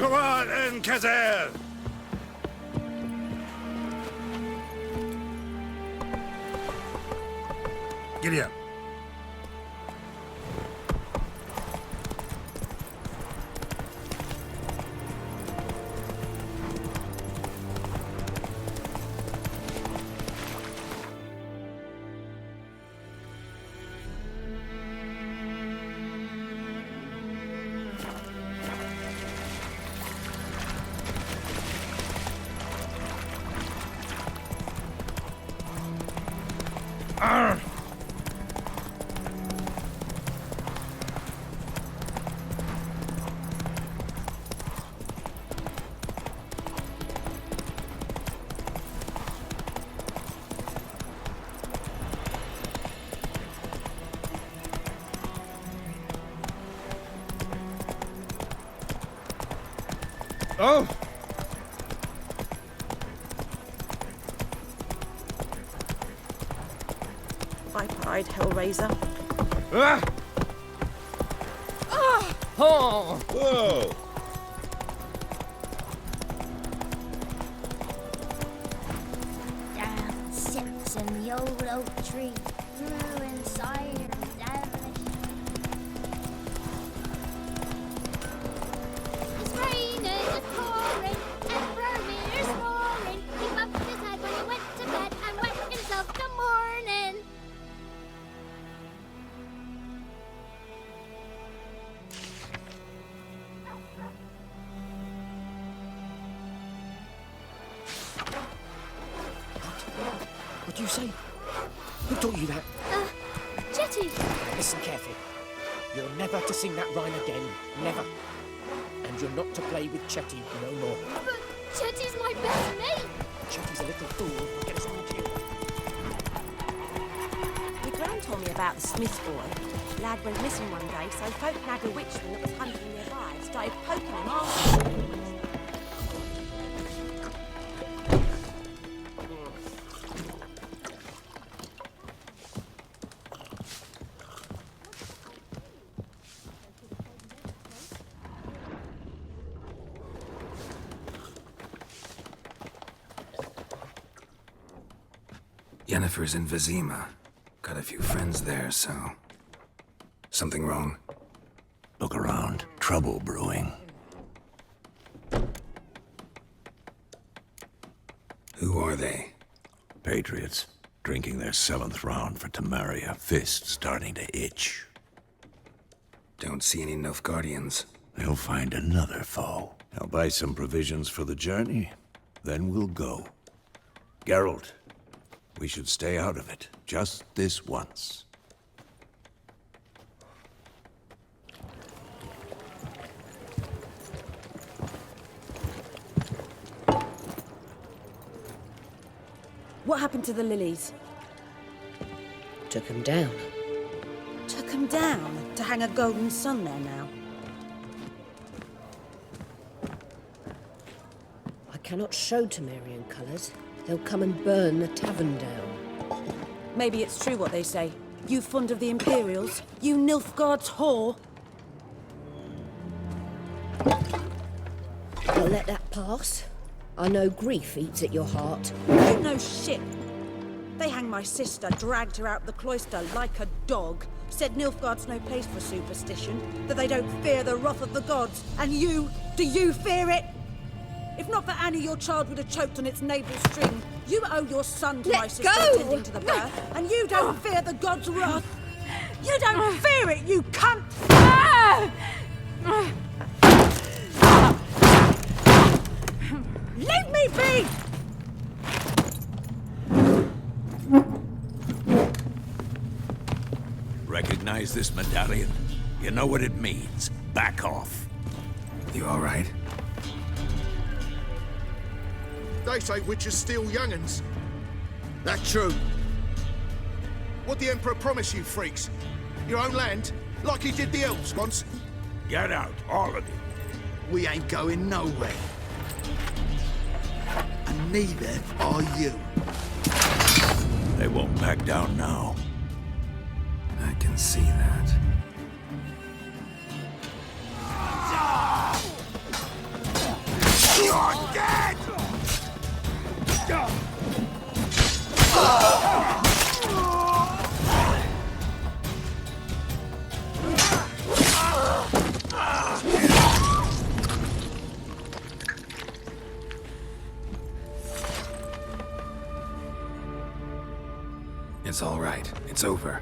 Come on in, Kazel! Giddy up. Oh! Five-eyed Hellraiser. Ah! Ah! Oh! Whoa! Down sits in the old oak tree, through inside her devilish. It's raining, it's pouring, and Vermeer's roaring. He bumped his head when he went to bed and wet himself till morning. What do you say? Who taught you that? Jetty! Listen carefully. You're never to sing that rhyme again. Never. And you're not to play with Chetty no more. But Jetty's my best mate! Chetty's a little fool. He'll get us on to you. My gran told me about the Smith boy. Lad went missing one day, so folk nagged a witchman that was hunting nearby and started poking him after. Yennefer's in Vizima. Got a few friends there, so... Something wrong? Look around. Trouble brewing. Who are they? Patriots. Drinking their 7th round for Temeria. Fist starting to itch. Don't see any Nilfgaardians. They'll find another foe. I'll buy some provisions for the journey. Then we'll go. Geralt, we should stay out of it. Just this once. What happened to the lilies? Took him down. Took them down to hang a golden sun there now. I cannot show Temerian colours. They'll come and burn the tavern down. Maybe it's true what they say. You fond of the Imperials? You Nilfgaard's whore? I'll let that pass. I know grief eats at your heart. You know shit. They hanged my sister, dragged her out the cloister like a dog. Said Nilfgaard's no place for superstition, that they don't fear the wrath of the gods. And you, do you fear it? If not for Annie, your child would have choked on its navel string. You owe your son to my sister attending to the birth, and you don't fear the gods' wrath. You don't fear it, you cunt! Leave me be! Recognize this medallion? You know what it means. Back off. You all right? They say witches steal young'uns. That's true. What the Emperor promise you, freaks? Your own land? Like he did the elves once? Get out, all of you. We ain't going nowhere. And neither are you. They won't back down now. I can see that. It's all right. It's over.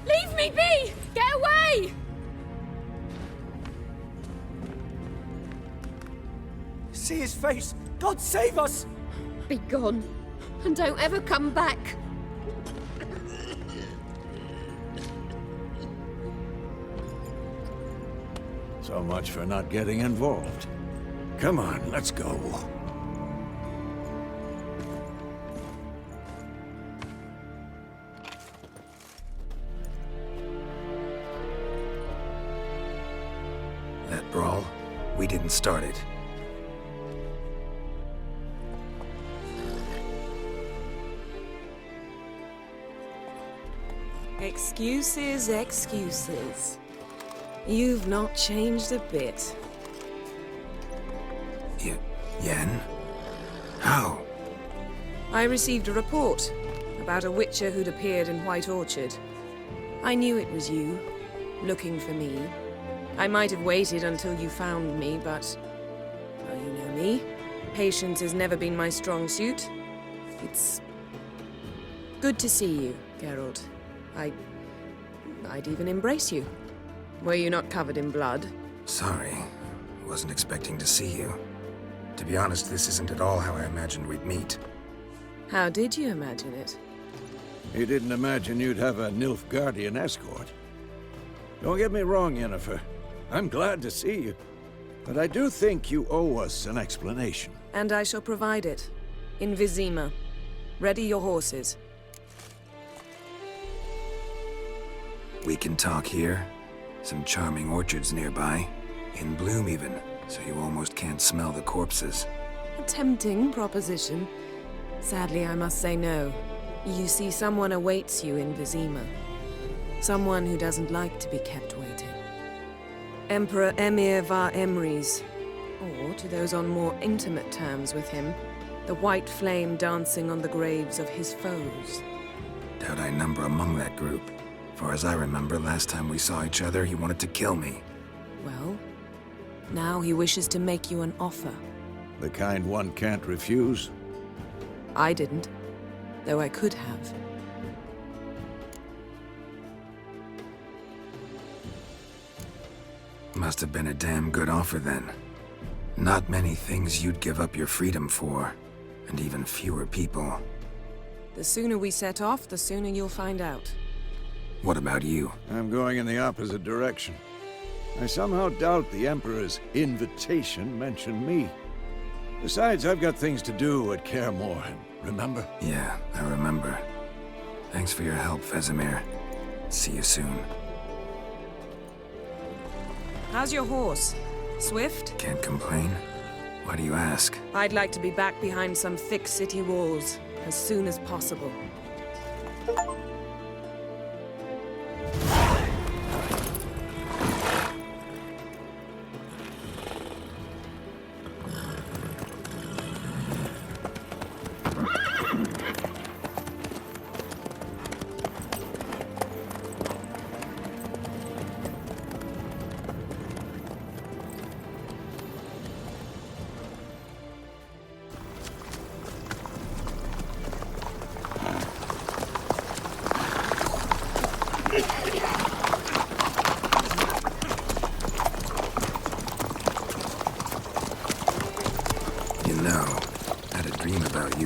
Leave me be! Get away! See his face! God save us! Be gone, and don't ever come back. So much for not getting involved. Come on, let's go. That brawl, we didn't start it. Excuses, excuses. You've not changed a bit. Yen? How? I received a report about a witcher who'd appeared in White Orchard. I knew it was you, looking for me. I might have waited until you found me, but... well, you know me. Patience has never been my strong suit. It's... good to see you, Geralt. I'd even embrace you. Were you not covered in blood? Sorry. Wasn't expecting to see you. To be honest, this isn't at all how I imagined we'd meet. How did you imagine it? You didn't imagine you'd have a Nilfgaardian escort. Don't get me wrong, Yennefer. I'm glad to see you. But I do think you owe us an explanation. And I shall provide it. In Vizima. Ready your horses. We can talk here. Some charming orchards nearby. In bloom even, so you almost can't smell the corpses. A tempting proposition. Sadly, I must say no. You see, someone awaits you in Vizima. Someone who doesn't like to be kept waiting. Emperor Emir var Emrys. Or, to those on more intimate terms with him, the white flame dancing on the graves of his foes. Doubt I number among that group. Far as I remember, last time we saw each other, he wanted to kill me. Well, now he wishes to make you an offer. The kind one can't refuse? I didn't, though I could have. Must have been a damn good offer then. Not many things you'd give up your freedom for, and even fewer people. The sooner we set off, the sooner you'll find out. What about you? I'm going in the opposite direction. I somehow doubt the Emperor's invitation mentioned me. Besides, I've got things to do at Kaer Morhen, remember? Yeah, I remember. Thanks for your help, Vesemir. See you soon. How's your horse? Swift? Can't complain. Why do you ask? I'd like to be back behind some thick city walls as soon as possible.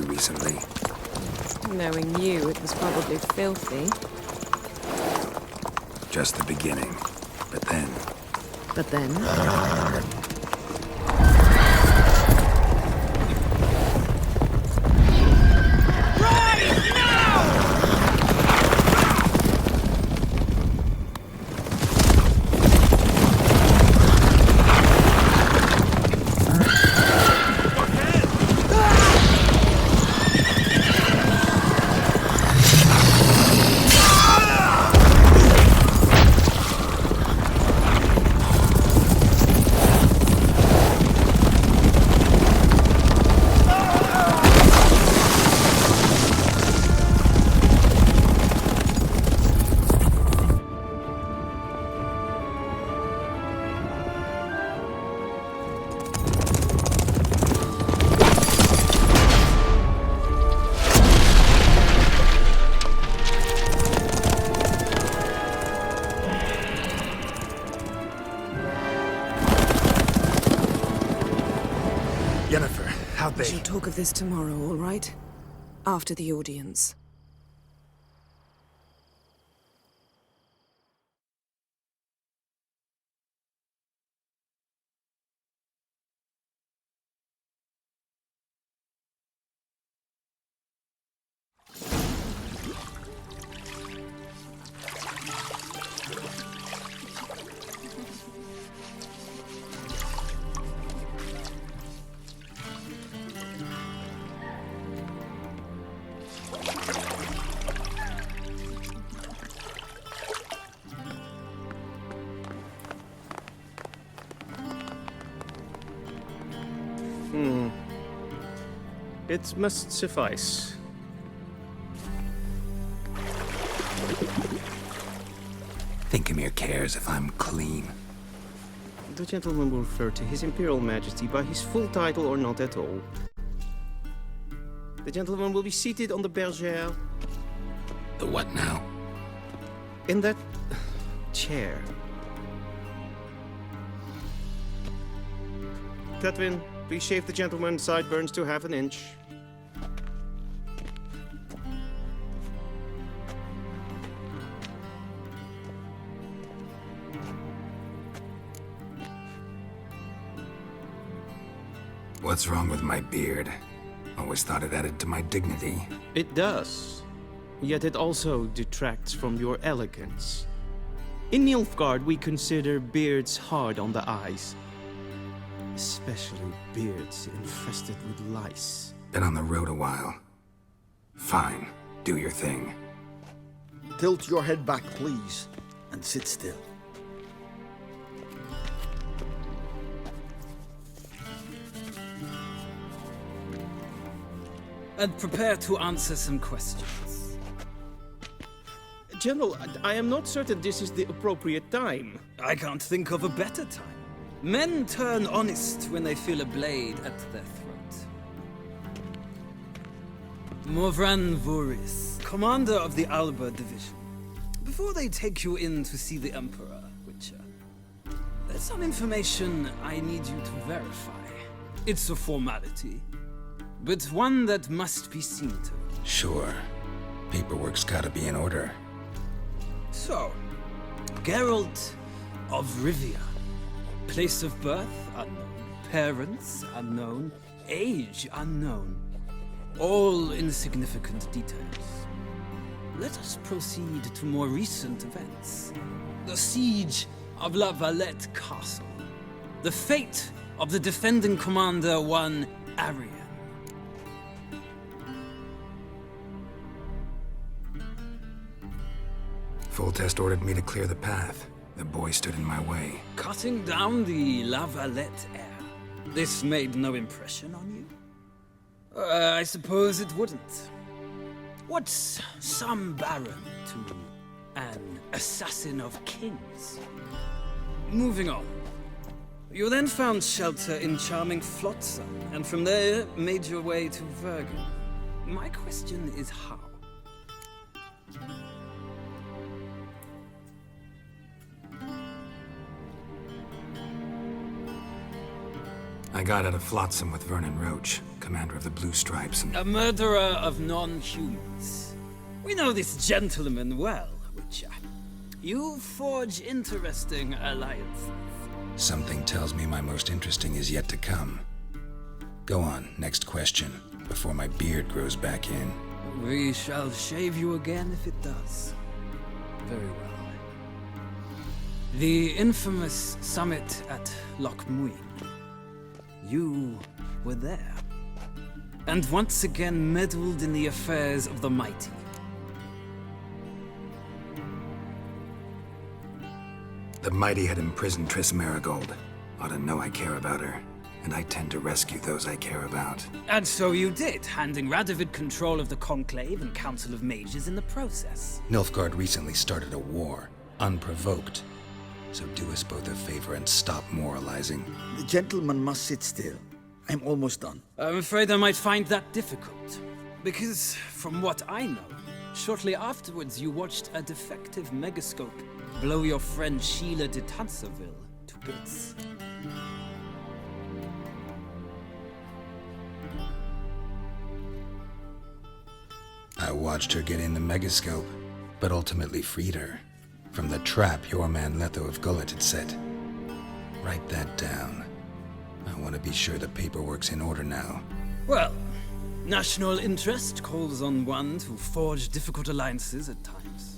Recently. Knowing you, it was probably filthy. Just the beginning. But then... But then? Yennefer, how'd We shall talk of this tomorrow, all right? After the audience. It must suffice. Thinkamere cares if I'm clean. The gentleman will refer to His Imperial Majesty by his full title or not at all. The gentleman will be seated on the bergère. The what now? In that chair. Catwin, please shave the gentleman's sideburns to half an inch. What's wrong with my beard? Always thought it added to my dignity. It does. Yet it also detracts from your elegance. In Nilfgaard, we consider beards hard on the eyes. Especially beards infested with lice. Been on the road a while. Fine, do your thing. Tilt your head back, please, and sit still. And prepare to answer some questions. General, I am not certain this is the appropriate time. I can't think of a better time. Men turn honest when they feel a blade at their throat. Morvran Voris, commander of the Alba Division. Before they take you in to see the Emperor, Witcher, there's some information I need you to verify. It's a formality, but one that must be seen to. Sure. Paperwork's gotta be in order. So, Geralt of Rivia. Place of birth unknown. Parents unknown. Age unknown. All insignificant details. Let us proceed to more recent events. The siege of La Valette Castle. The fate of the defending commander, one Arian. Foltest ordered me to clear the path. The boy stood in my way. Cutting down the La Valette heir. This made no impression on you? I suppose it wouldn't. What's some baron to an assassin of kings? Moving on. You then found shelter in charming Flotsam, and from there made your way to Vergen. My question is how? I got out of Flotsam with Vernon Roach, commander of the Blue Stripes, and... A murderer of non-humans. We know this gentleman well, Witcher. You forge interesting alliances. Something tells me my most interesting is yet to come. Go on, next question, before my beard grows back in. We shall shave you again if it does. Very well. The infamous summit at Loch Muin. You were there. And once again meddled in the affairs of the mighty. The mighty had imprisoned Triss Marigold. Ought to know I care about her. And I tend to rescue those I care about. And so you did, handing Radovid control of the Conclave and Council of Mages in the process. Nilfgaard recently started a war, unprovoked. So do us both a favor and stop moralizing. The gentleman must sit still. I'm almost done. I'm afraid I might find that difficult. Because, from what I know, shortly afterwards you watched a defective megascope blow your friend Sheila de Tanserville to bits. I watched her get in the megascope, but ultimately freed her from the trap your man Letho of Gullet had set. Write that down. I want to be sure the paperwork's in order now. Well, national interest calls on one to forge difficult alliances at times.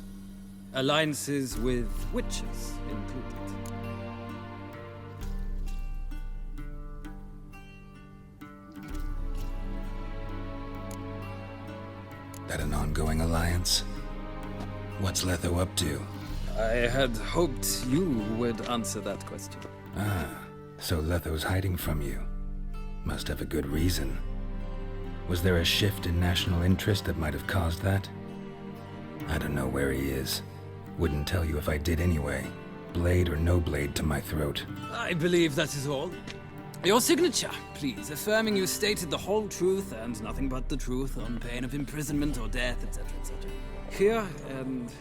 Alliances with witches included. That an ongoing alliance? What's Letho up to? I had hoped you would answer that question. Ah, so Letho's hiding from you. Must have a good reason. Was there a shift in national interest that might have caused that? I don't know where he is. Wouldn't tell you if I did anyway. Blade or no blade to my throat. I believe that is all. Your signature, please, affirming you stated the whole truth and nothing but the truth on pain of imprisonment or death, etc., etc. Here and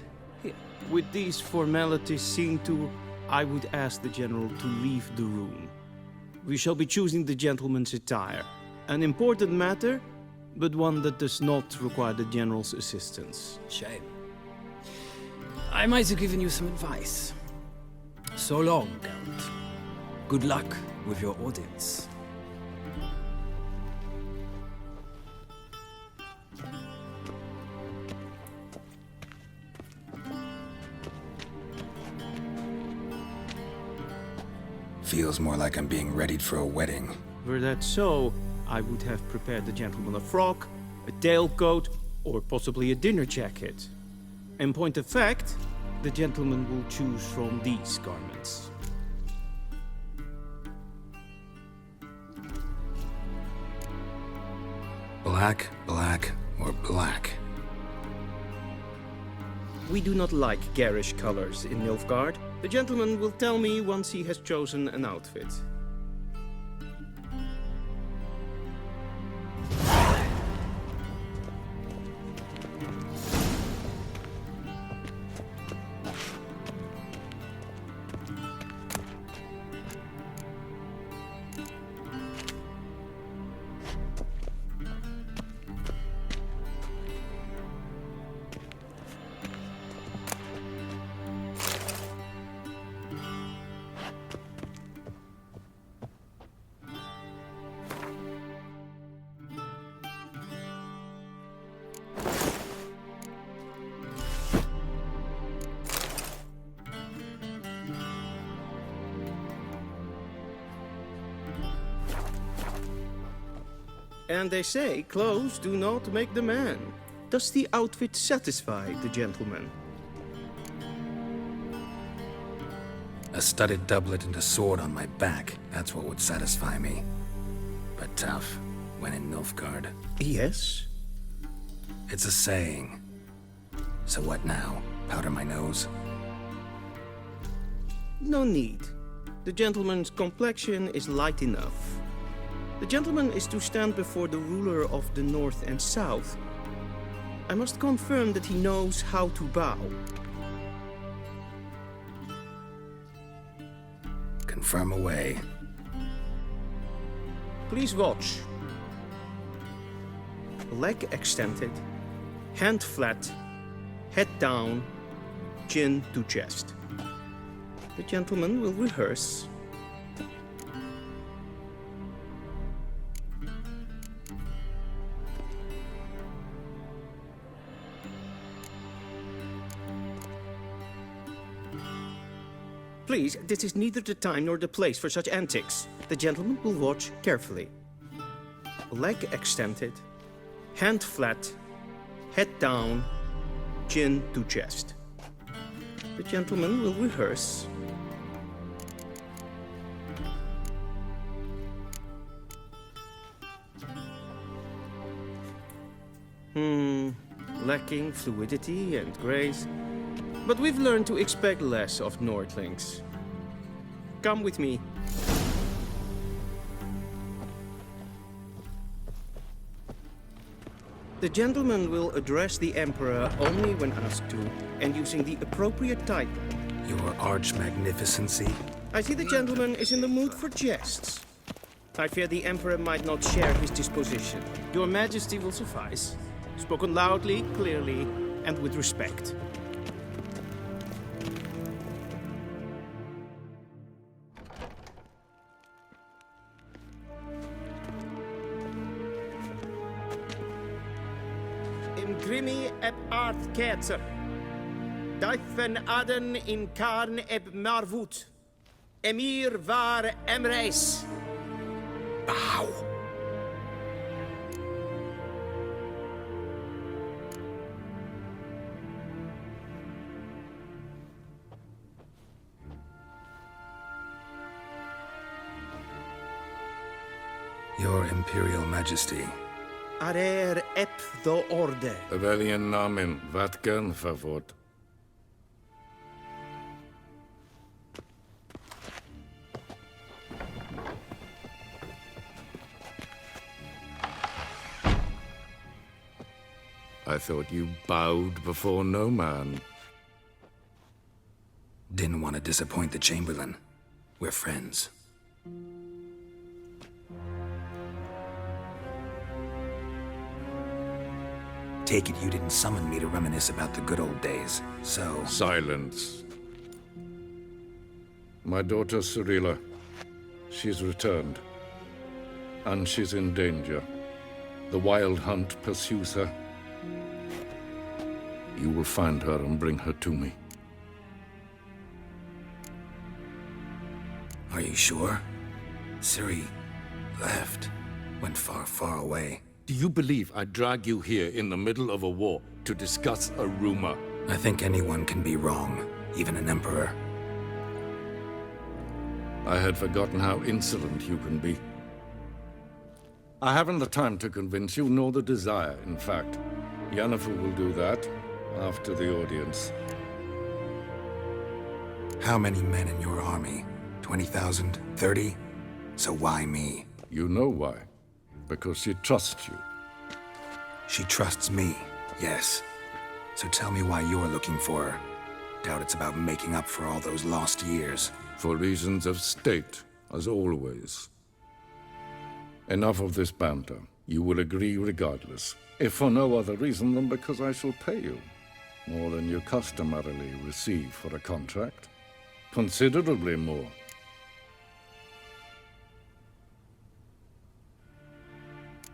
here. With these formalities seen to, I would ask the General to leave the room. We shall be choosing the gentleman's attire. An important matter, but one that does not require the General's assistance. Shame. I might have given you some advice. So long, Geralt. Good luck with your audience. Feels more like I'm being readied for a wedding. Were that so, I would have prepared the gentleman a frock, a tailcoat, or possibly a dinner jacket. In point of fact, the gentleman will choose from these garments. Black, black, or black? We do not like garish colors in Nilfgaard. The gentleman will tell me once he has chosen an outfit. And they say clothes do not make the man. Does the outfit satisfy the gentleman? A studded doublet and a sword on my back, that's what would satisfy me. But tough, when in Nilfgaard. Yes. It's a saying. So what now? Powder my nose? No need. The gentleman's complexion is light enough. The gentleman is to stand before the ruler of the North and South. I must confirm that he knows how to bow. Confirm away. Please watch. Leg extended, hand flat, head down, chin to chest. The gentleman will rehearse. Please, this is neither the time nor the place for such antics. The gentleman will watch carefully. Leg extended, hand flat, head down, chin to chest. The gentleman will rehearse. Lacking fluidity and grace. But we've learned to expect less of Nordlings. Come with me. The gentleman will address the Emperor only when asked to, and using the appropriate title. Your Arch-Magnificency? I see the gentleman is in the mood for jests. I fear the Emperor might not share his disposition. Your Majesty will suffice. Spoken loudly, clearly, and with respect. In grimi eb art ketzer. Daifen aden in karn eb marvut. Emir var emreis. Bow. Your Imperial Majesty. Arer ep do orde. Weljen namen, wat gern verwoord. I thought you bowed before no man. Didn't want to disappoint the Chamberlain. We're friends. Take it you didn't summon me to reminisce about the good old days, so... Silence. My daughter Cirilla, she's returned. And she's in danger. The Wild Hunt pursues her. You will find her and bring her to me. Are you sure? Ciri left. Went far, far away. Do you believe I drag you here in the middle of a war to discuss a rumor? I think anyone can be wrong, even an emperor. I had forgotten how insolent you can be. I haven't the time to convince you, nor the desire, in fact. Yennefer will do that after the audience. How many men in your army? 20,000? 30? So why me? You know why. Because she trusts you. She trusts me, yes. So tell me why you're looking for her. Doubt it's about making up for all those lost years. For reasons of state, as always. Enough of this banter. You will agree regardless. If for no other reason than because I shall pay you. More than you customarily receive for a contract. Considerably more.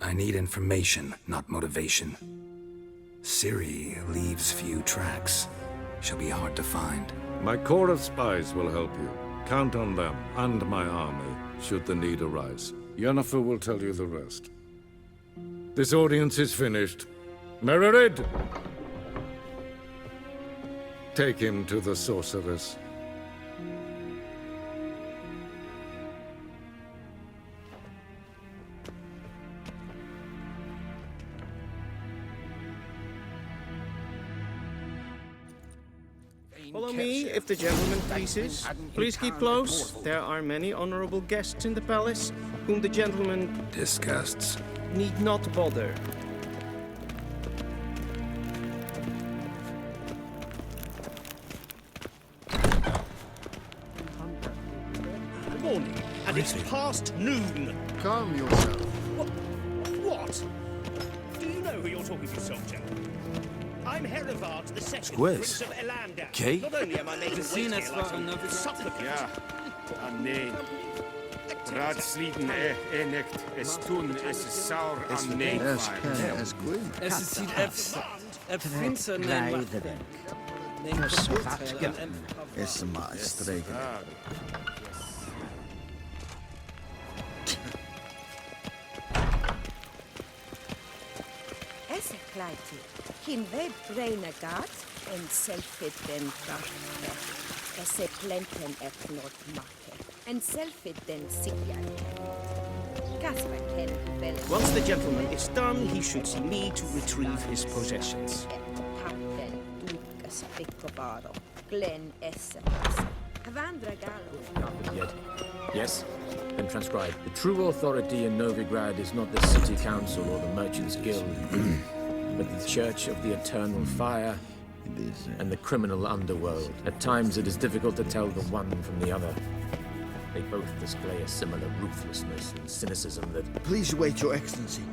I need information, not motivation. Ciri leaves few tracks. She'll be hard to find. My corps of spies will help you. Count on them, and my army, should the need arise. Yennefer will tell you the rest. This audience is finished. Mererid! Take him to the sorceress. Follow me, if the gentleman pleases. Please keep close. There are many honorable guests in the palace, whom the gentleman Disgusts. need not bother. Morning, and it's past noon. Calm yourself. What? Do you know who you're talking to, soldier? I'm Herivard the Second, Squiz. Prince of Elander. Okay. Not only am I made to wait here like a supplicant, Ja, nee. Raadsliden nicht. Es tun, es ist sauer an nee. Es ist hier Prinsen Is maar streken. Esse kleiti. Hin web braine gat en selfit den brachte. Esse plenten not make. En selfit den sigjake. Kasper ken vel. Once the gentleman is done, he should see me to retrieve his possessions. Kapten dukas piccobaro. Glen esse. Havandra gallo. Yet. Yes, been transcribed. The true authority in Novigrad is not the city council or the merchants' guild, but the Church of the Eternal Fire and the criminal underworld. At times it is difficult to tell the one from the other. They both display a similar ruthlessness and cynicism that... Please wait, Your Excellency.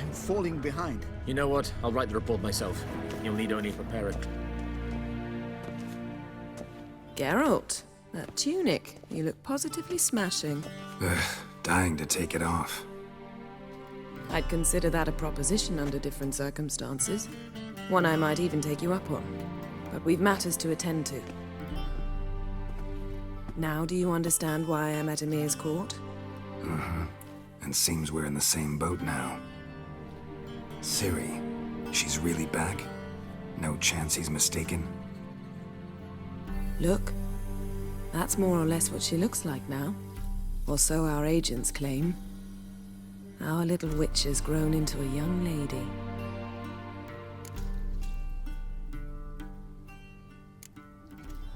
I'm falling behind. You know what? I'll write the report myself. You'll need only prepare it. Geralt, that tunic. You look positively smashing. Ugh, dying to take it off. I'd consider that a proposition under different circumstances. One I might even take you up on. But we've matters to attend to. Now do you understand why I'm at Emir's court? Uh-huh. And seems we're in the same boat now. Ciri, she's really back? No chance he's mistaken? Look, that's more or less what she looks like now. Or so our agents claim. Our little witch has grown into a young lady.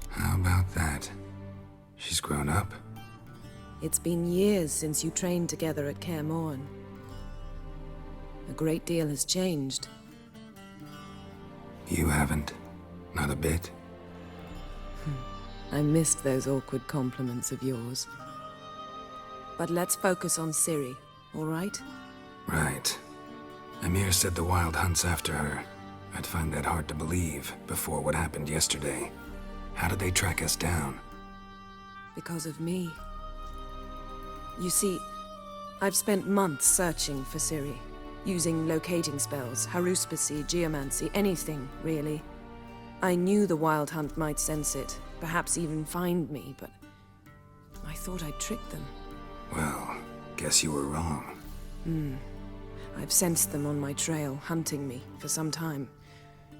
How about that? She's grown up? It's been years since you trained together at Kaer Morhen. A great deal has changed. You haven't? Not a bit? I missed those awkward compliments of yours. But let's focus on Ciri, all right? Right. Emir said the Wild Hunt's after her. I'd find that hard to believe before what happened yesterday. How did they track us down? Because of me. You see, I've spent months searching for Ciri, using locating spells, haruspicy, geomancy, anything, really. I knew the Wild Hunt might sense it, perhaps even find me, but I thought I'd tricked them. Well, guess you were wrong. I've sensed them on my trail, hunting me, for some time.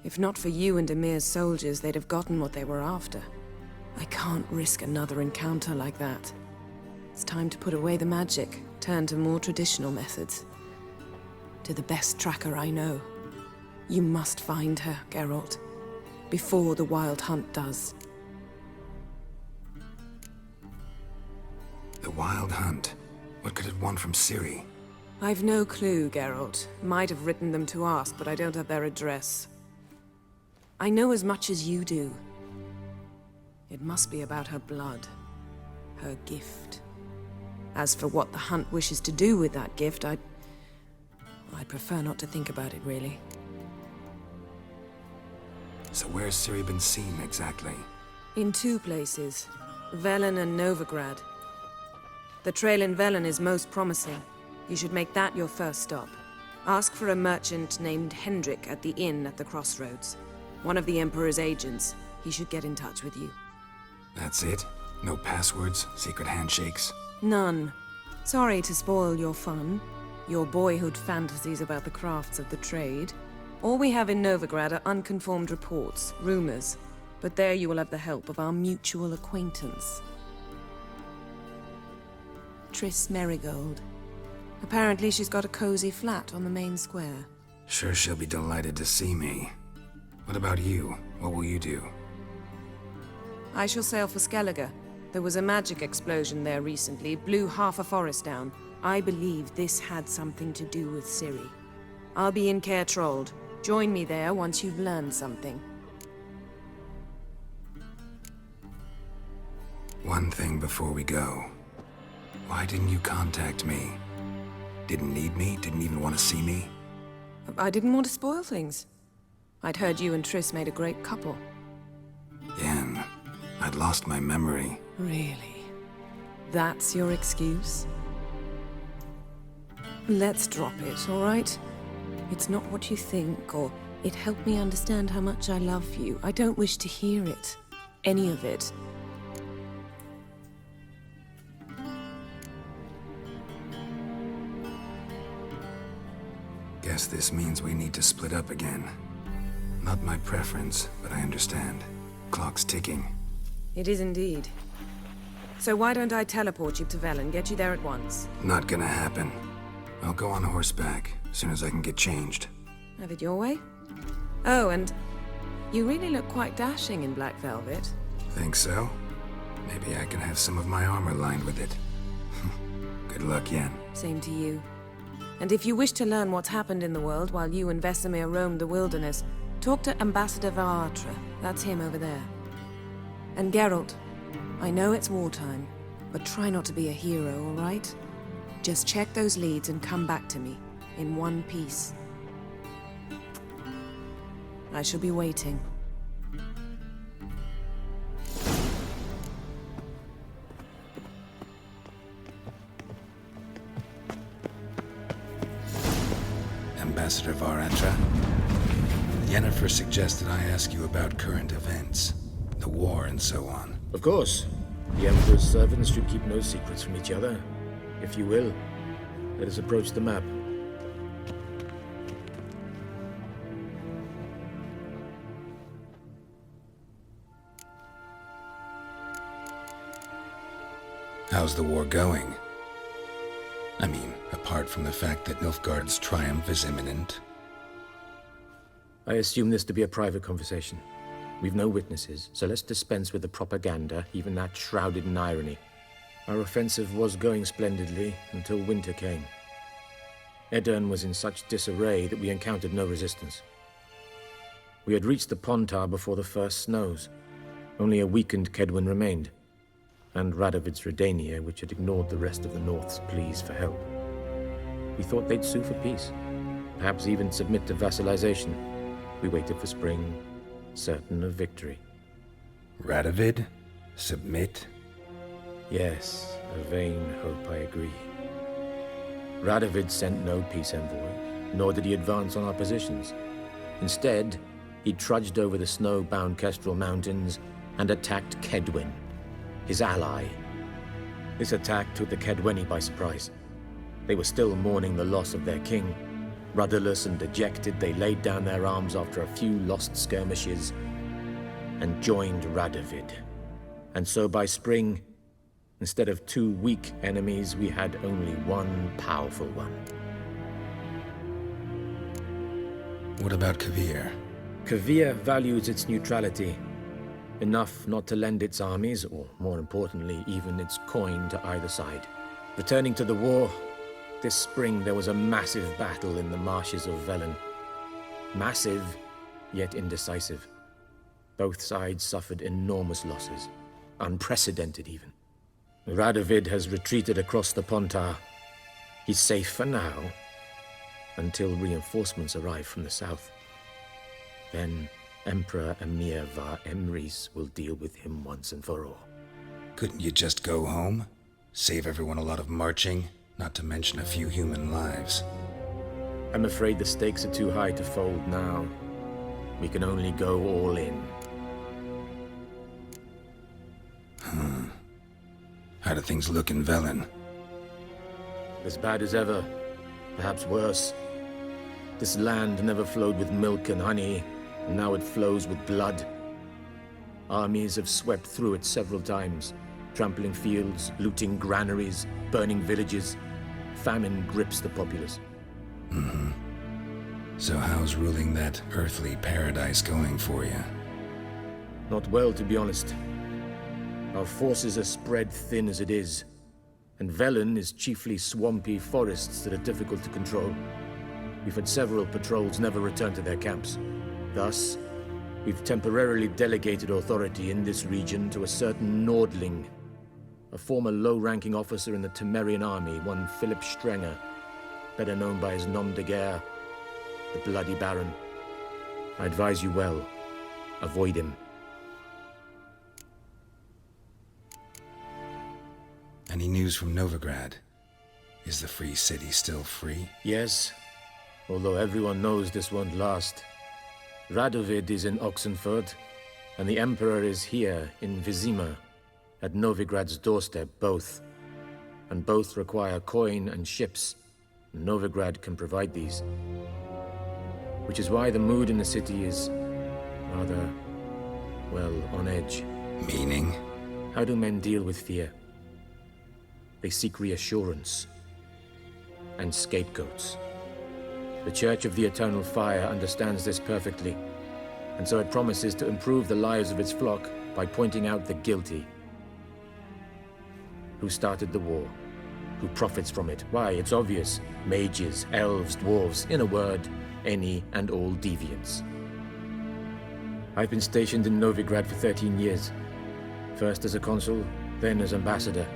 If not for you and Emir's soldiers, they'd have gotten what they were after. I can't risk another encounter like that. It's time to put away the magic, turn to more traditional methods. To the best tracker I know. You must find her, Geralt. Before the Wild Hunt does. The Wild Hunt? What could it want from Ciri? I've no clue, Geralt. Might have written them to ask, but I don't have their address. I know as much as you do. It must be about her blood. Her gift. As for what the Hunt wishes to do with that gift, I'd prefer not to think about it, really. So where's Ciri been seen, exactly? In two places. Velen and Novigrad. The trail in Velen is most promising. You should make that your first stop. Ask for a merchant named Hendrik at the inn at the crossroads. One of the Emperor's agents. He should get in touch with you. That's it? No passwords? Secret handshakes? None. Sorry to spoil your fun. Your boyhood fantasies about the crafts of the trade. All we have in Novigrad are unconfirmed reports, rumors. But there you will have the help of our mutual acquaintance. Triss Merigold. Apparently she's got a cozy flat on the main square. Sure she'll be delighted to see me. What about you? What will you do? I shall sail for Skellige. There was a magic explosion there recently, blew half a forest down. I believe this had something to do with Ciri. I'll be in Caer Trold. Join me there once you've learned something. One thing before we go. Why didn't you contact me? Didn't need me? Didn't even want to see me? I didn't want to spoil things. I'd heard you and Triss made a great couple. Yen, I'd lost my memory. Really? That's your excuse? Let's drop it, all right? It's not what you think, or it helped me understand how much I love you. I don't wish to hear it. Any of it. Guess this means we need to split up again. Not my preference, but I understand. Clock's ticking. It is indeed. So why don't I teleport you to Velen, get you there at once? Not gonna happen. I'll go on horseback, as soon as I can get changed. Have it your way? Oh, and you really look quite dashing in black velvet. Think so? Maybe I can have some of my armor lined with it. Good luck, Yen. Same to you. And if you wish to learn what's happened in the world while you and Vesemir roamed the wilderness, talk to Ambassador Varatra. That's him over there. And Geralt, I know it's wartime, But try not to be a hero, all right? Just check those leads and come back to me, in one piece. I shall be waiting. Ambassador Varatra, Yennefer suggested I ask you about current events, the war and so on. Of course. The Emperor's servants should keep no secrets from each other. If you will, let us approach the map. How's the war going? I mean, apart from the fact that Nilfgaard's triumph is imminent. I assume this to be a private conversation. We've no witnesses, so let's dispense with the propaganda, even that shrouded in irony. Our offensive was going splendidly until winter came. Edirn was in such disarray that we encountered no resistance. We had reached the Pontar before the first snows. Only a weakened Kedwen remained, and Radovid's Redania, which had ignored the rest of the North's pleas for help. We thought they'd sue for peace, perhaps even submit to vassalization. We waited for spring, certain of victory. Radovid? Submit? Yes, a vain hope, I agree. Radovid sent no peace envoy, nor did he advance on our positions. Instead, he trudged over the snow-bound Kestrel Mountains and attacked Kedwen, his ally. This attack took the Kedweni by surprise. They were still mourning the loss of their king. Rudderless and dejected, they laid down their arms after a few lost skirmishes and joined Radovid. And so by spring, instead of 2 weak enemies, we had only one powerful one. What about Kovir? Kovir values its neutrality, enough not to lend its armies, or more importantly, even its coin to either side. Returning to the war, this spring there was a massive battle in the marshes of Velen. Massive, yet indecisive. Both sides suffered enormous losses, unprecedented even. Radovid has retreated across the Pontar. He's safe for now, until reinforcements arrive from the south. Then Emperor Emir var Emrys will deal with him once and for all. Couldn't you just go home? Save everyone a lot of marching, not to mention a few human lives. I'm afraid the stakes are too high to fold now. We can only go all in. How do things look in Velen? As bad as ever, perhaps worse. This land never flowed with milk and honey, and now it flows with blood. Armies have swept through it several times, trampling fields, looting granaries, burning villages. Famine grips the populace. So how's ruling that earthly paradise going for you? Not well, to be honest. Our forces are spread thin as it is, and Velen is chiefly swampy forests that are difficult to control. We've had several patrols never return to their camps. Thus, we've temporarily delegated authority in this region to a certain Nordling, a former low-ranking officer in the Temerian army, one Philip Strenger, better known by his nom de guerre, the Bloody Baron. I advise you well. Avoid him. Any news from Novigrad? Is the free city still free? Yes, although everyone knows this won't last. Radovid is in Oxenford, and the Emperor is here in Vizima, at Novigrad's doorstep, both. And both require coin and ships. Novigrad can provide these. Which is why the mood in the city is rather, well, on edge. Meaning? How do men deal with fear? They seek reassurance and scapegoats. The Church of the Eternal Fire understands this perfectly, and so it promises to improve the lives of its flock by pointing out the guilty. Who started the war? Who profits from it? Why, it's obvious. Mages, elves, dwarves, in a word, any and all deviants. I've been stationed in Novigrad for 13 years. First as a consul, then as ambassador.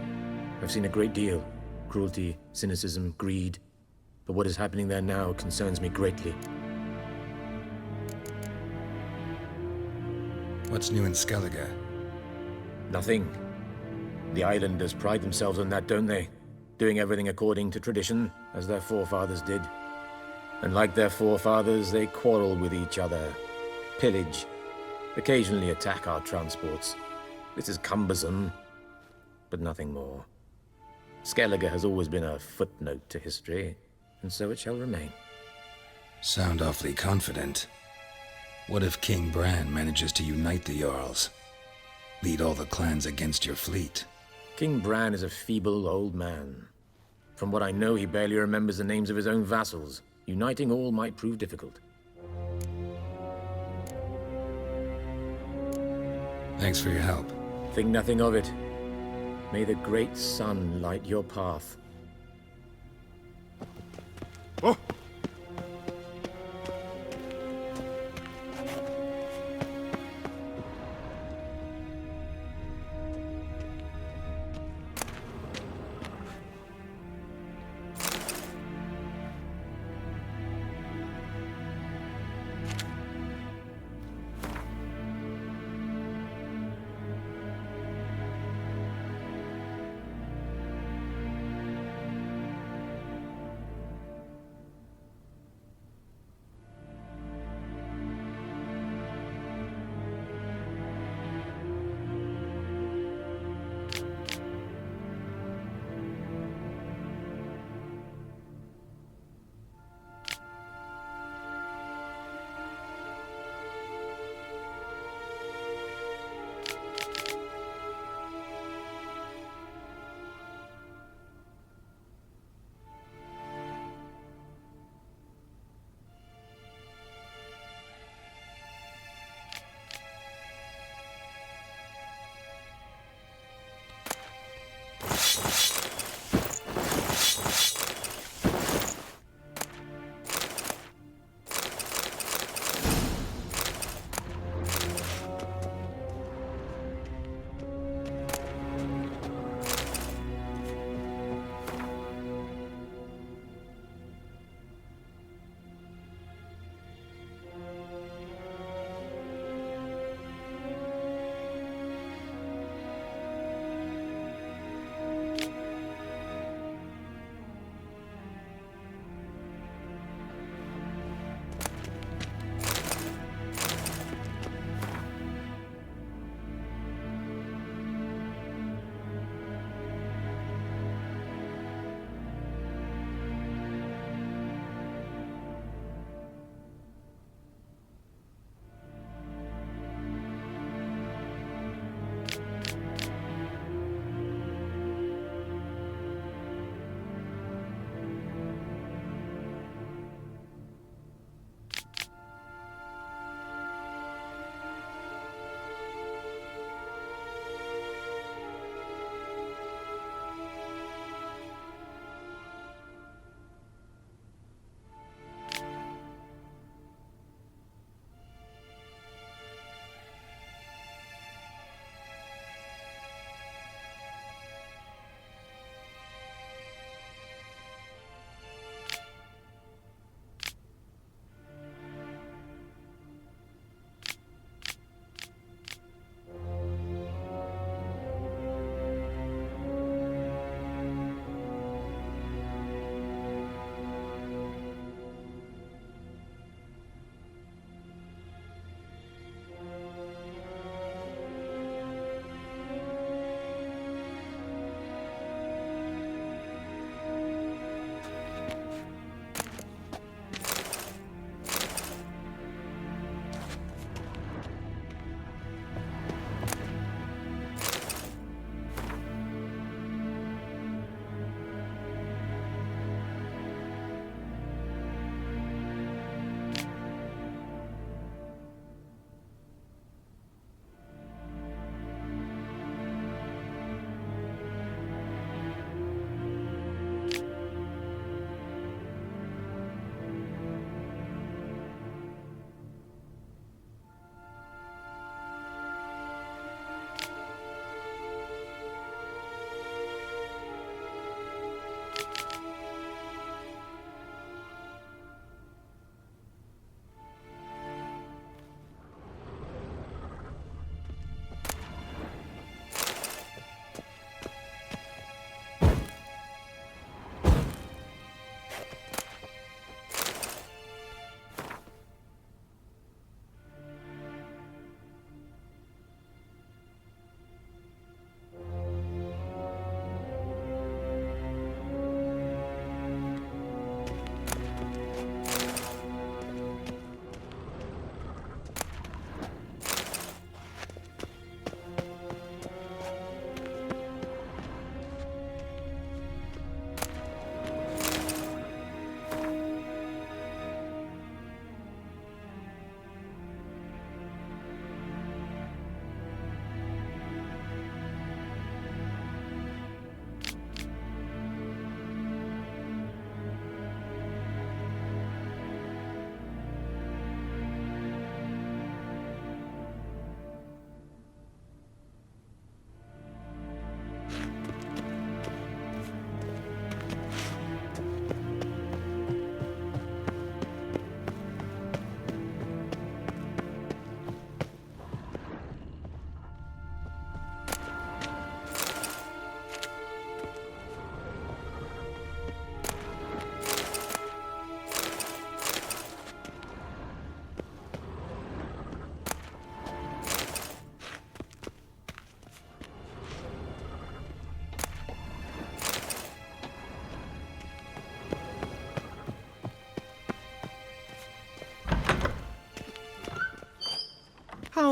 I've seen a great deal. Cruelty, cynicism, greed. But what is happening there now concerns me greatly. What's new in Skellige? Nothing. The islanders pride themselves on that, don't they? Doing everything according to tradition, as their forefathers did. And like their forefathers, they quarrel with each other, pillage, occasionally attack our transports. This is cumbersome, but nothing more. Skellige has always been a footnote to history, and so it shall remain. Sound awfully confident. What if King Bran manages to unite the Jarls? Lead all the clans against your fleet? King Bran is a feeble old man. From what I know, he barely remembers the names of his own vassals. Uniting all might prove difficult. Thanks for your help. Think nothing of it. May the great sun light your path. Oh!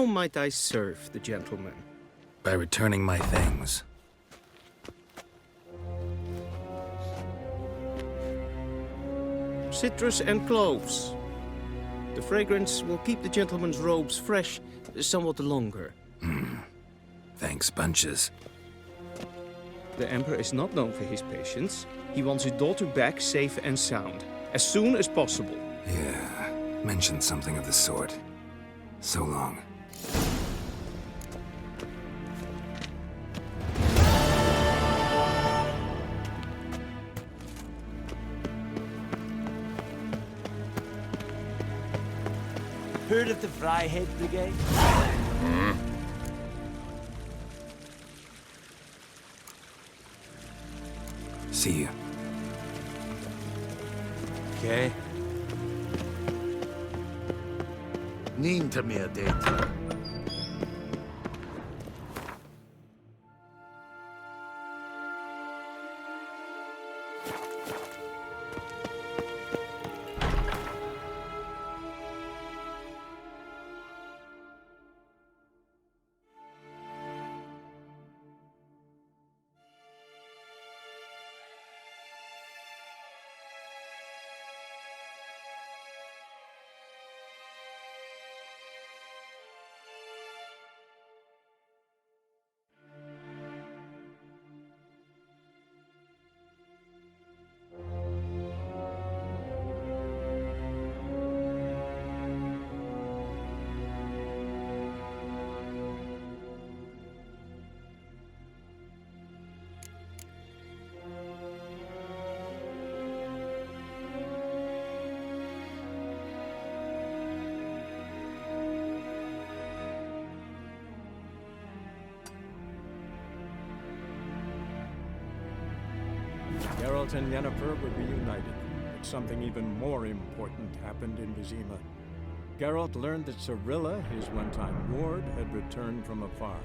How might I serve the gentleman? By returning my things. Citrus and cloves. The fragrance will keep the gentleman's robes fresh somewhat longer. Thanks, bunches. The Emperor is not known for his patience. He wants his daughter back safe and sound, as soon as possible. Yeah, mentioned something of the sort. So long. Heard of the Fryhead Brigade? See you. Okay. Neen to me a date. Geralt and Yennefer were reunited, but something even more important happened in Vizima. Geralt learned that Cirilla, his one-time ward, had returned from afar,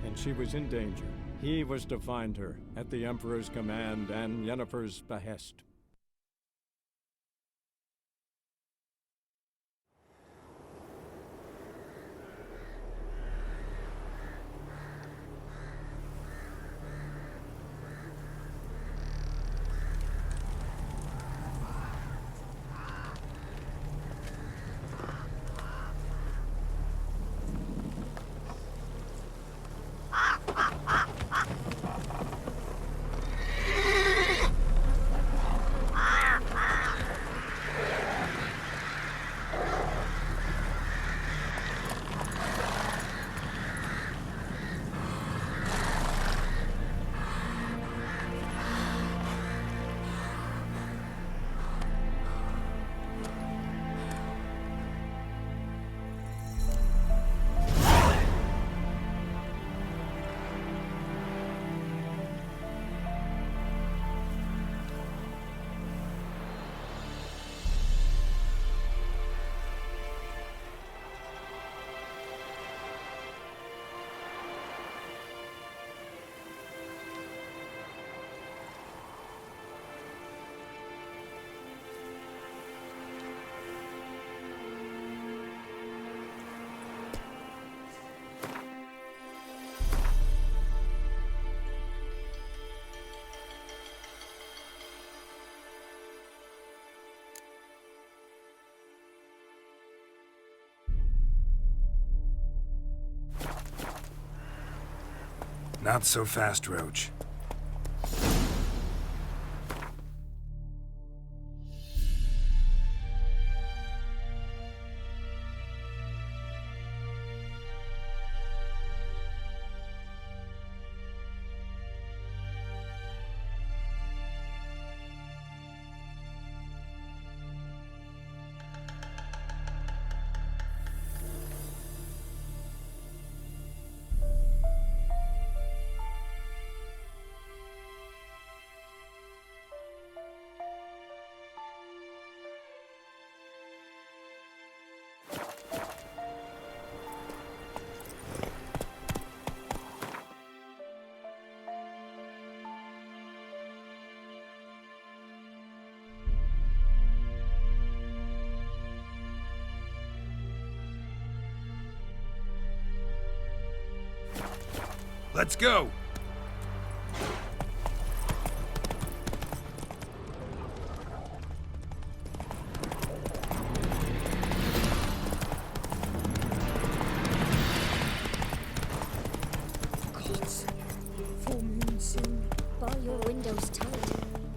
and she was in danger. He was to find her, at the Emperor's command and Yennefer's behest. Not so fast, Roach. Let's go! Gods. Full moon soon. Bar your windows tight.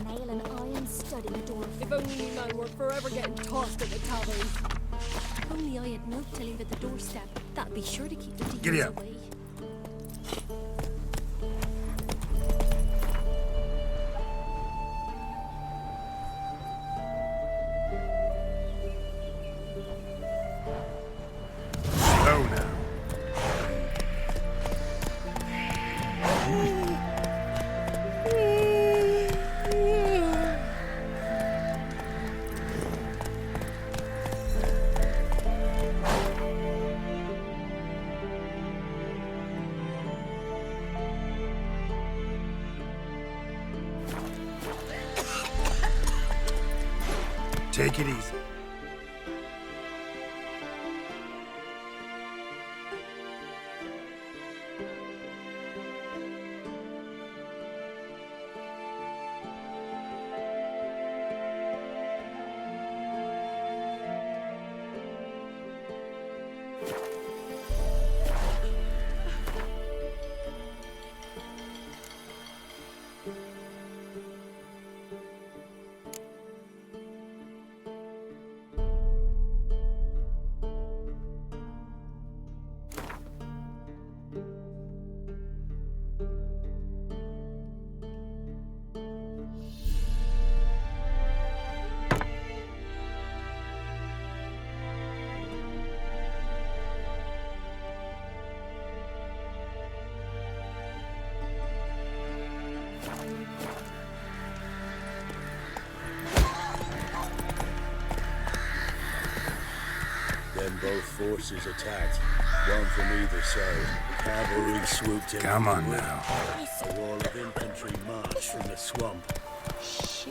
Nail an iron stud in the door. If only you know we're forever getting tossed at the tavern. If only I had milk to leave at the doorstep. That'd be sure to keep the demons Giddy up. away. Slow now. Take it easy. Then both forces attacked, one from either side. Cavalry swooped in. Come on now. A wall of infantry marched from the swamp.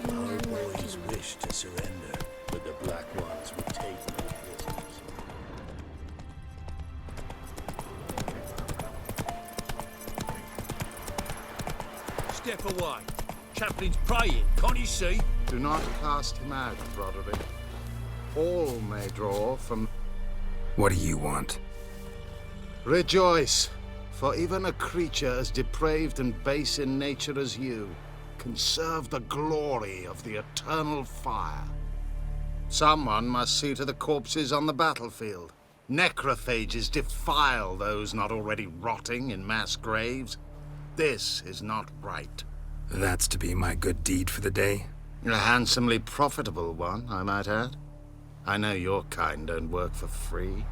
Our boys wished to surrender, but the Black Ones would take no prisoners. Step away. Chaplain's praying, can't you see? Do not cast him out, Roderick. All may draw from... What do you want? Rejoice, for even a creature as depraved and base in nature as you can serve the glory of the eternal fire. Someone must see to the corpses on the battlefield. Necrophages defile those not already rotting in mass graves. This is not right. That's to be my good deed for the day? A handsomely profitable one, I might add. I know your kind don't work for free.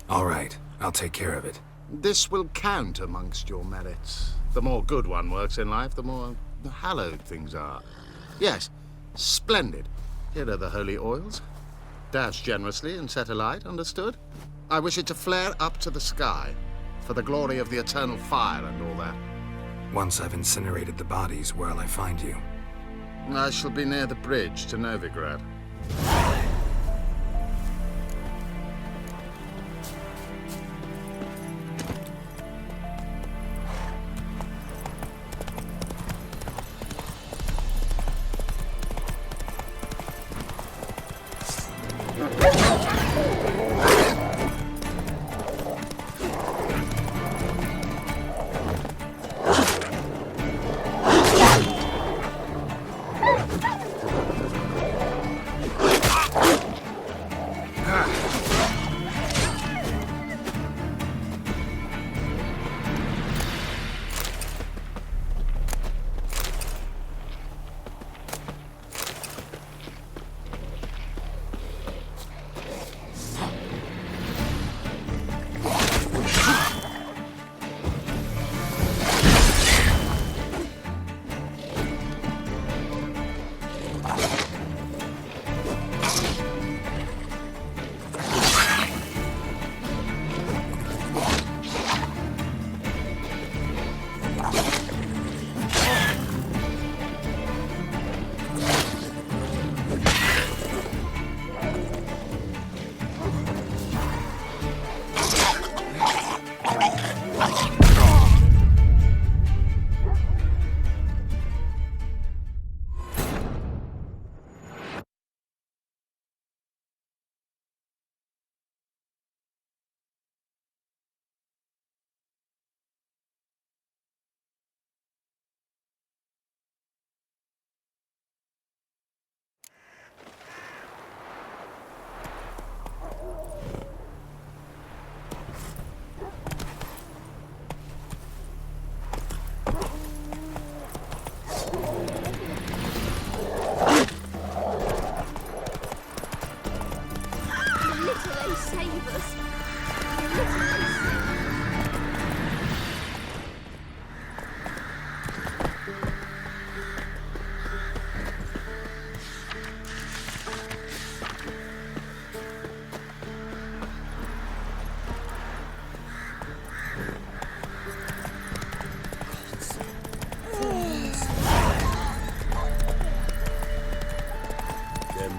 All right, I'll take care of it. This will count amongst your merits. The more good one works in life, the more hallowed things are. Yes, splendid. Here are the holy oils. Dash generously and set alight, understood? I wish it to flare up to the sky, for the glory of the eternal fire and all that. Once I've incinerated the bodies, where'll I find you? I shall be near the bridge to Novigrad.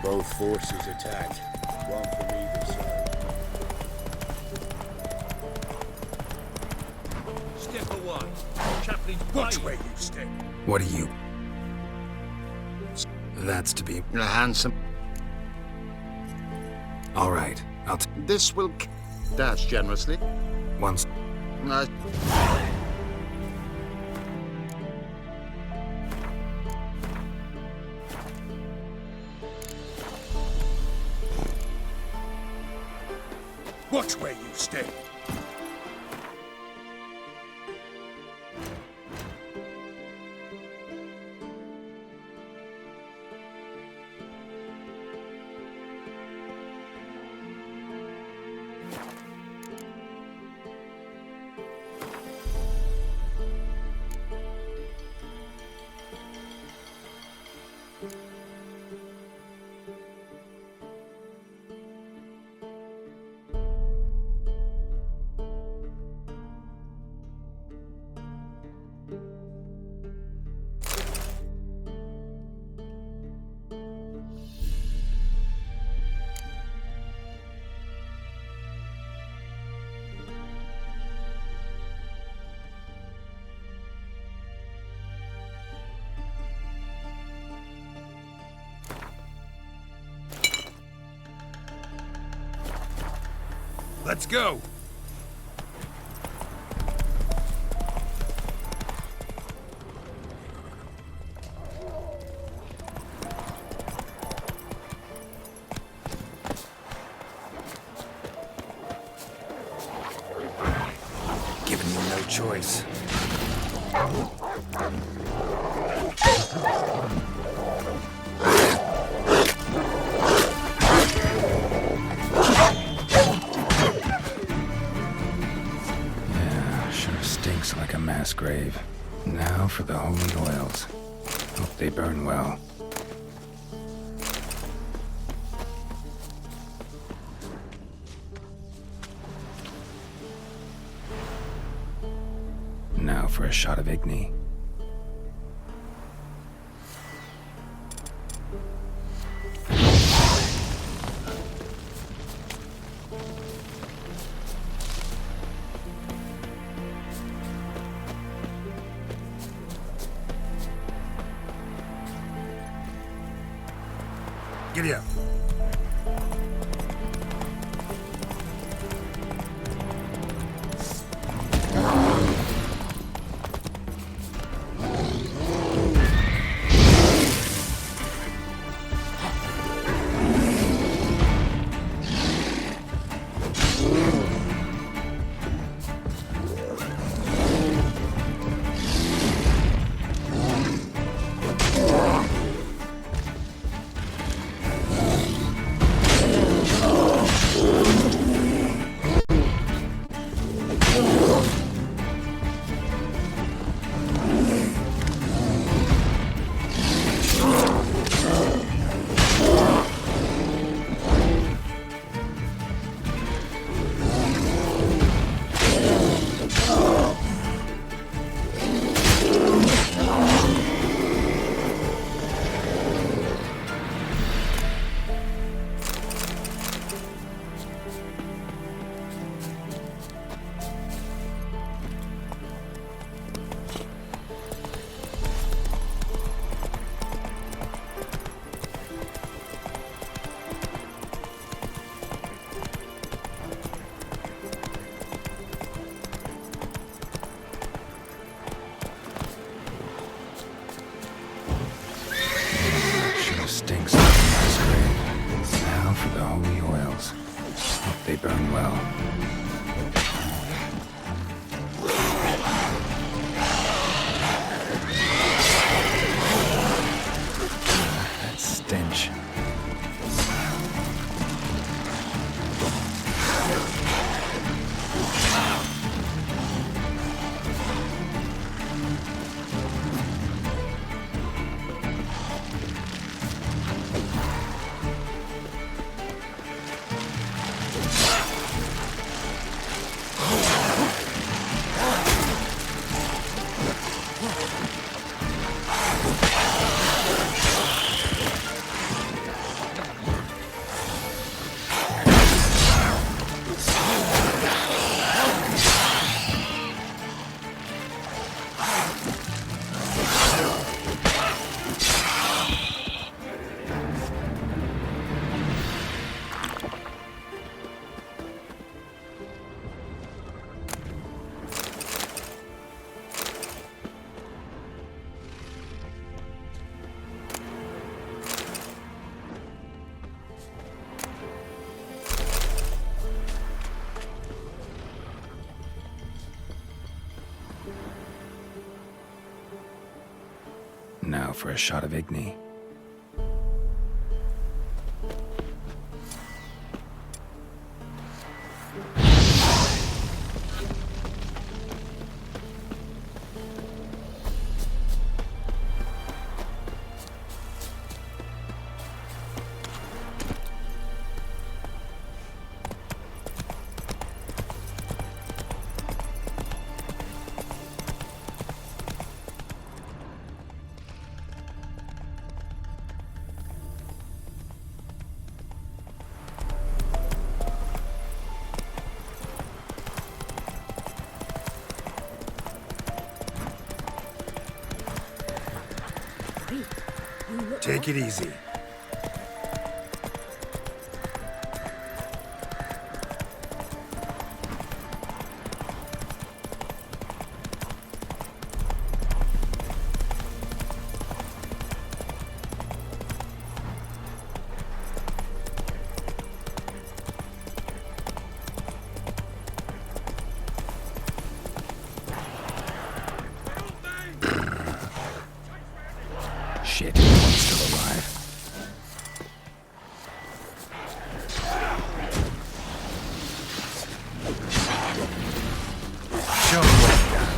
Both forces attacked. One from either side. Step away. Chaplain's watch where you step. What are you? That's to be... A handsome... All right, This will... dash generously. Once... Watch where you step. Let's go! Giving you no choice. Stinks like a mass grave. Now for the holy oils. Hope they burn well. Now for a shot of Igni. Giddy up. Stinks like a mass grave. Now for the holy oils. Hope they burn well. That stench. Now for a shot of Igni. Take it easy. Shit, one's still alive. Show me what you got.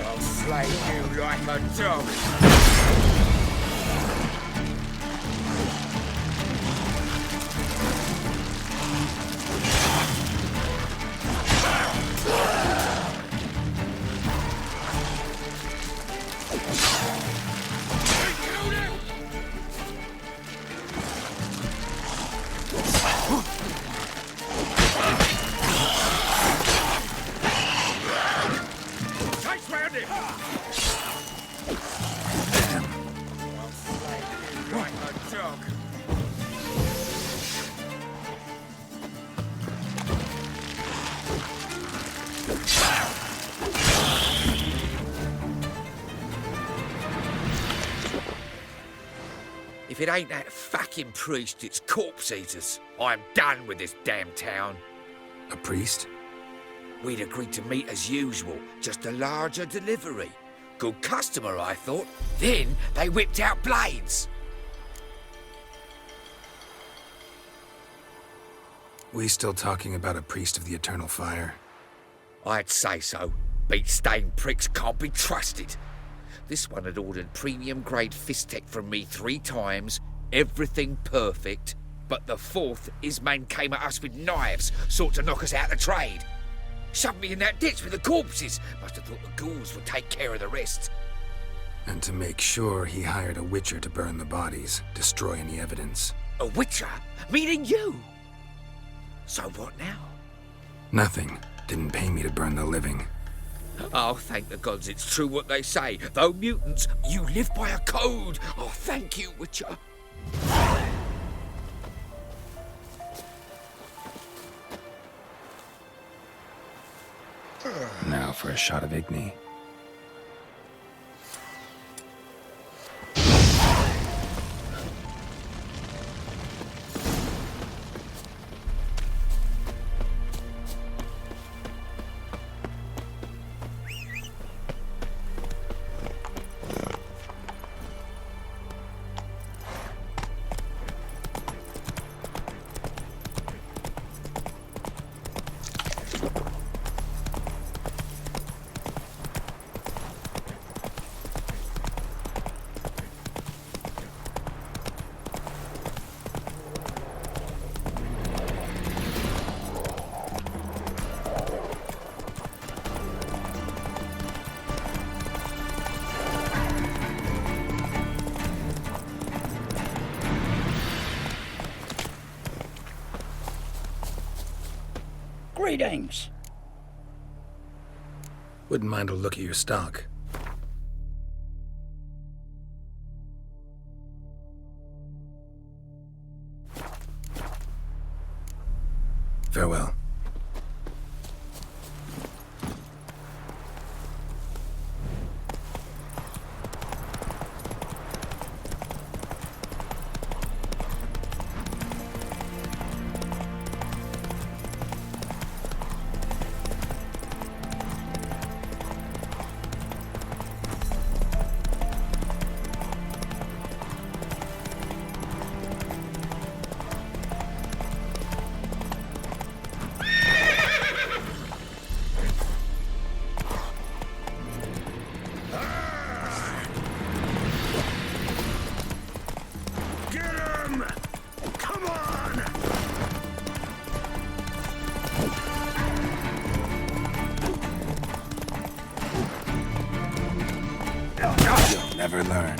I'll slay you like a dog. Chase round him! I'll slay you like a dog. If it ain't that fucking priest, it's corpse eaters. I'm done with this damn town. A priest? We'd agreed to meet as usual, just a larger delivery. Good customer, I thought. Then they whipped out blades. We still talking about a priest of the eternal fire? I'd say so. Beat-stained pricks can't be trusted. This one had ordered premium-grade fist tech from me 3 times, everything perfect, but the 4th, his man came at us with knives, sought to knock us out of trade. Shoved me in that ditch with the corpses. Must have thought the ghouls would take care of the rest. And to make sure, he hired a witcher to burn the bodies, destroy any evidence. A witcher? Meaning you? So what now? Nothing. Didn't pay me to burn the living. Oh, thank the gods it's true what they say. Though mutants, you live by a code. Oh, thank you, Witcher. Now for a shot of Igni. Greetings. Wouldn't mind a look at your stock. Farewell. never learn.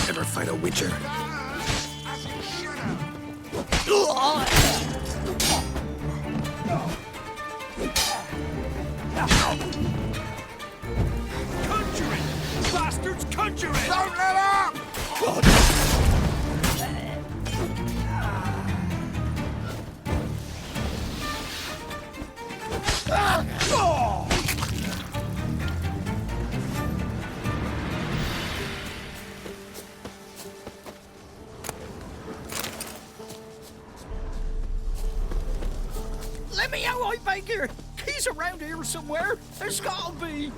Ever fight a witcher? Conjure it! Bastards, conjure it! Don't let up! Let me out, I beg you! He's around here somewhere! There's gotta be!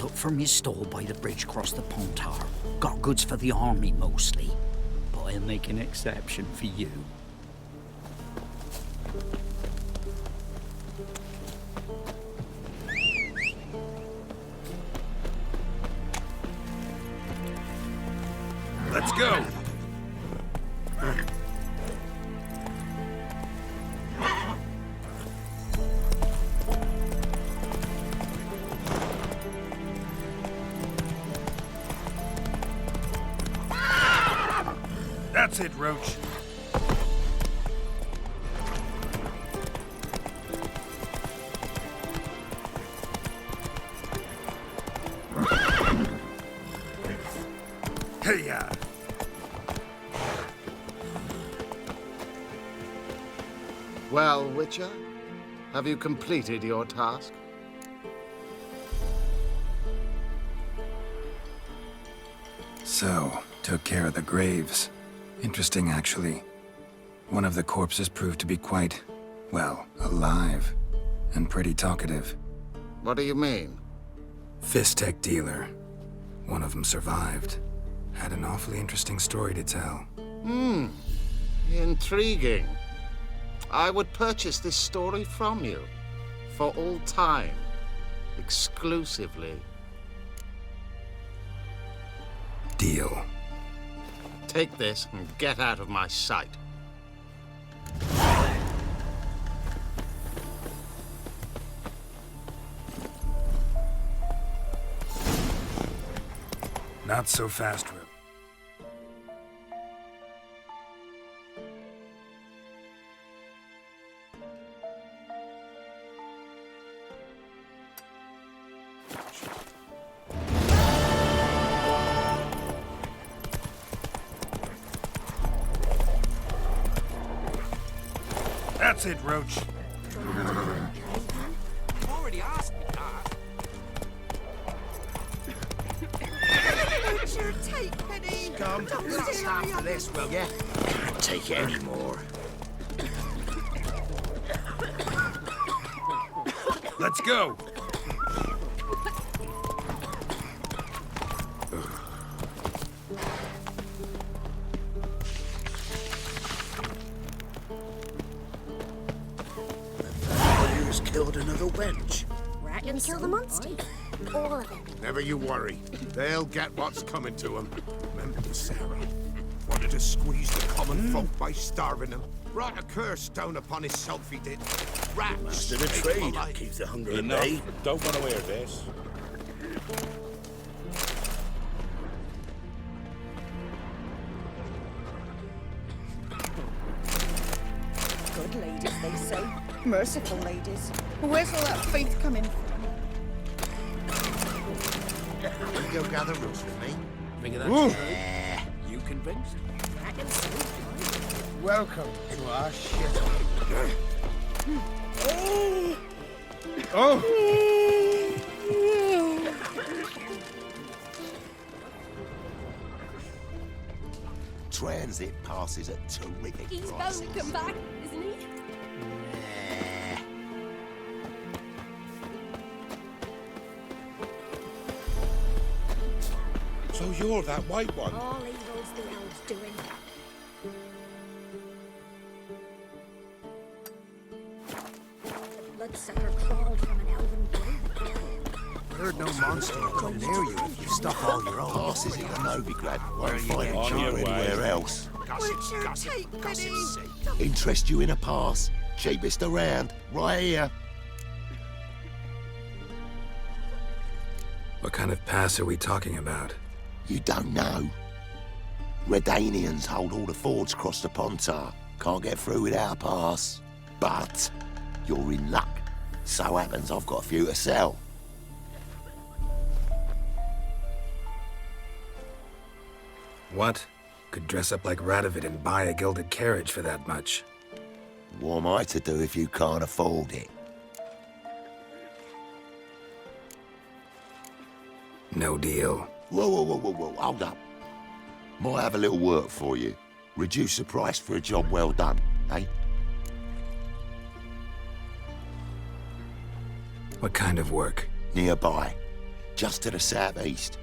Look for me stall by the bridge across the Pontar. Got goods for the army mostly, but I'll make an exception for you. Let's go! That's it, Roach. Hey-ya! Well, Witcher, have you completed your task? So, took care of the graves. Interesting, actually. One of the corpses proved to be quite, well, alive. And pretty talkative. What do you mean? Fist tech dealer. One of them survived. Had an awfully interesting story to tell. Intriguing. I would purchase this story from you. For all time. Exclusively. Deal. Take this and get out of my sight. Not so fast, Rip. That's it, Roach. Already asked me that. What's your take, Penny? Come, let's stop for this, will ya? Can't take it anymore. Let's go. Who's killed another wench? Reckon kill the monster. All of it. Never you worry. They'll get what's coming to them. Remember Sarah? Wanted to squeeze the common folk by starving them. Brought a curse down upon himself, he did. Rats. Master the trade keeps the hunger at bay. Don't want to hear this. Good ladies, they say. Merciful ladies. Where's all that faith coming from? You go gather roots with me. Figure that's Ooh. true. You convinced? Reckon so. Welcome to our ship. Oh! Transit passes at terrific He's bound prices. to come back, isn't he? So you're that white one? All evil's the elves doing. The bloodsucker crawled from an elven grave. Heard no monster will come near you if you stuff all your own. Passes in the Novigrad. Where Won't you find get a cheaper on your way. anywhere else. Where's your take, Penny? Interest you in a pass? Cheapest around. Right here. What kind of pass are we talking about? You don't know. Redanians hold all the fords across the Pontar. Can't get through without a pass. But you're in luck. So happens I've got a few to sell. What? Could dress up like Radovid and buy a gilded carriage for that much. What am I to do if you can't afford it? No deal. Whoa, hold up. Might have a little work for you. Reduce the price for a job well done, eh? What kind of work? Nearby. Just to the southeast.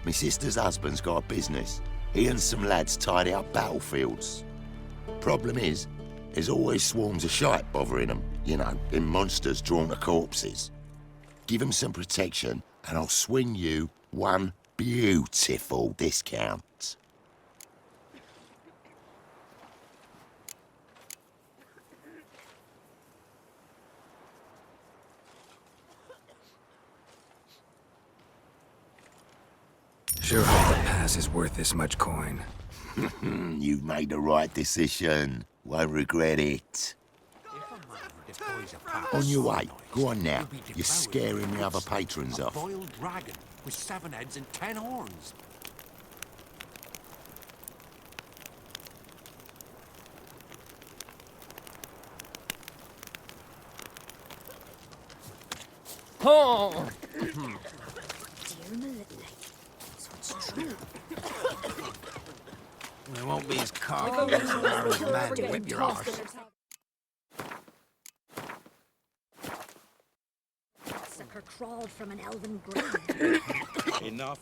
My sister's husband's got a business. He and some lads tidy up battlefields. Problem is, there's always swarms of shite bothering them. You know, them monsters drawn to corpses. Give them some protection, and I'll swing you one beautiful discount. Sure hope the pass is worth this much coin. You've made the right decision. Won't regret it. On your way. Go on now. You're scaring the other patrons off. Boiled dragon with 7 heads and 10 horns. Oh! Dear Melissa, so it's true. It won't be as cocky as a Baron's man to whip your arse. Sucker crawled from an elven grave. Enough.